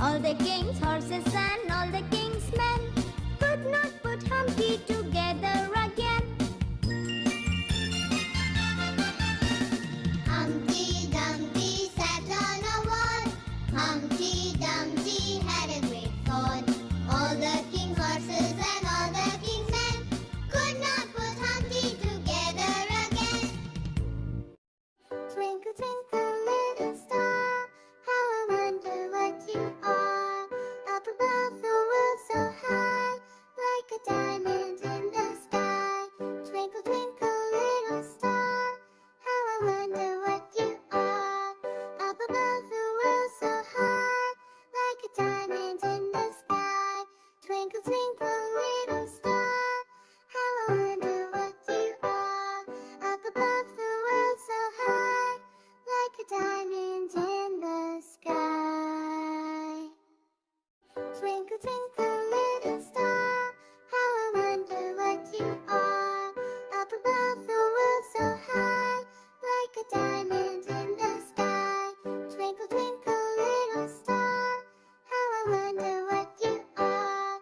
All the king's horses and all the king's men could not put Humpty together again. Humpty Dumpty sat on a wall. Humpty Dumpty had a great fall. All the king's horses and all the king's men could not put Humpty together again. Twinkle, twinkle, little star, how I wonder what you are. Up above the world so high, like a diamond in the sky. Twinkle, twinkle, little star, how I wonder what you are. Up above the world so high, like a diamond in the sky. Twinkle, twinkle, little star, how I wonder what you are. Up above the world so high, like a diamond in the sky. Twinkle, twinkle, little star, how I wonder what you are. Up above the world so high, like a diamond in the sky. Twinkle, twinkle, little star, how I wonder what you are.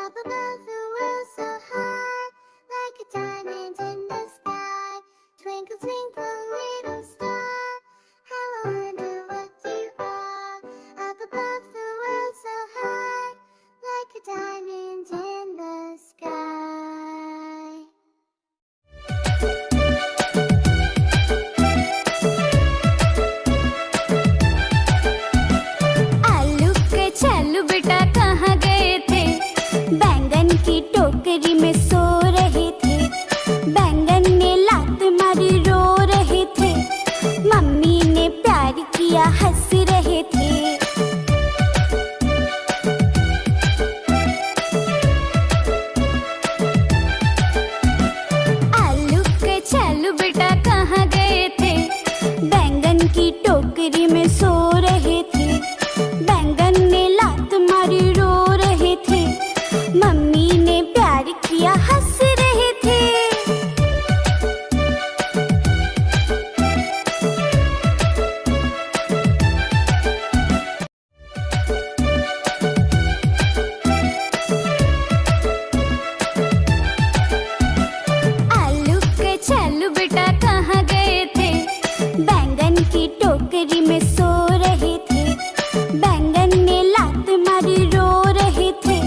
Up above the world so high, like a diamond in the sky. Twinkle, twinkle, little star, how I wonder what you are. Up above the world so high, like a diamond in the sky. आलू के चालू बेटा कहाँ गए थे? बैंगन की टोकरी में सो रहे थे। बैंगन ने लात मारी रो रहे थे। मम्मी ने प्यार किया हंस रहे थे। आलू के चालू बेटा कहाँ गए थे? बैंगन की टोकरी में सो रहे थे। बैंगन ने लात मारी रो रहे थे। मम्मी ने प्यार किया हंस रहे थे। आलू के चालू बेटा कहाँ गए थे? बैंगन की टोकरी में सो रहे थे। बैंगन ने लात मारी रो रहे थे।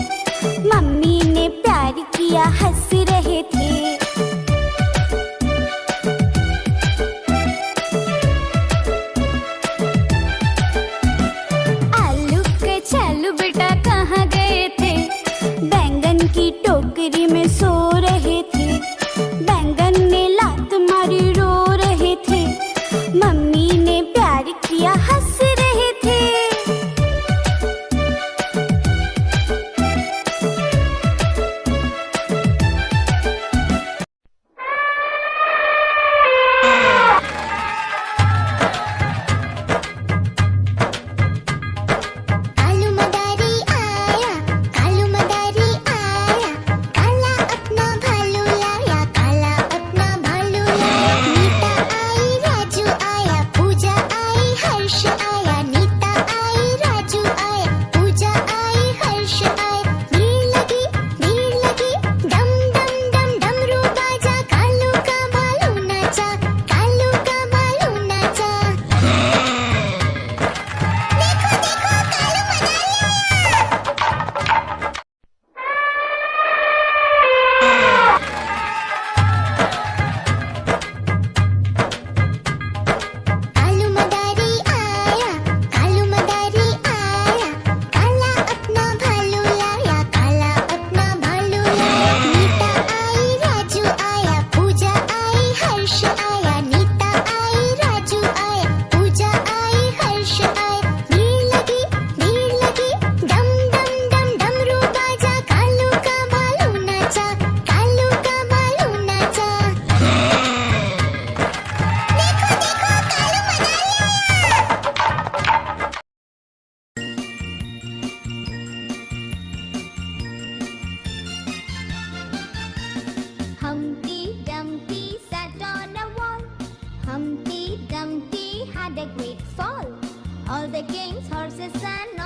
मम्मी ने प्यार किया हंस रहे थे। आलू के चालू बेटा कहाँ गए थे? बैंगन की टोकरी में सो रहे थे। बैंगन ने लात मारी रो रहे थे। मम्मी ने प्यार किया हंस रहे थे। कालू मदारी आया, कालू मदारी आया, काला अपना भालू लाया, काला अपना भालू लाया। नीता आई, राजू आया, पूजा आई, हर्ष आया। नीता आई, राजू आया, पूजा आई, हर्ष आया। भीड़ लगी, डम डम डम डमरू बाजा। कालू का भालू नाचा, कालू का भालू नाचा। देखो देखो कालू मदारी कालू मदारी आया, कालू मदारी आया, काला अपना भालू लाया, काला अपना भालू लाया। नीता आई, राजू आया, पूजा आई, हर्ष आया। नीता आई, राजू आया, पूजा आई, हर्ष आया। भीड़ लगी, डम डम डम डमरू बाजा। कालू का भालू नाचा, कालू का भालू नाचा। देखो देखो कालू मदारी Humpty Dumpty sat on a wall. Humpty Dumpty had a great fall. All the king's horses and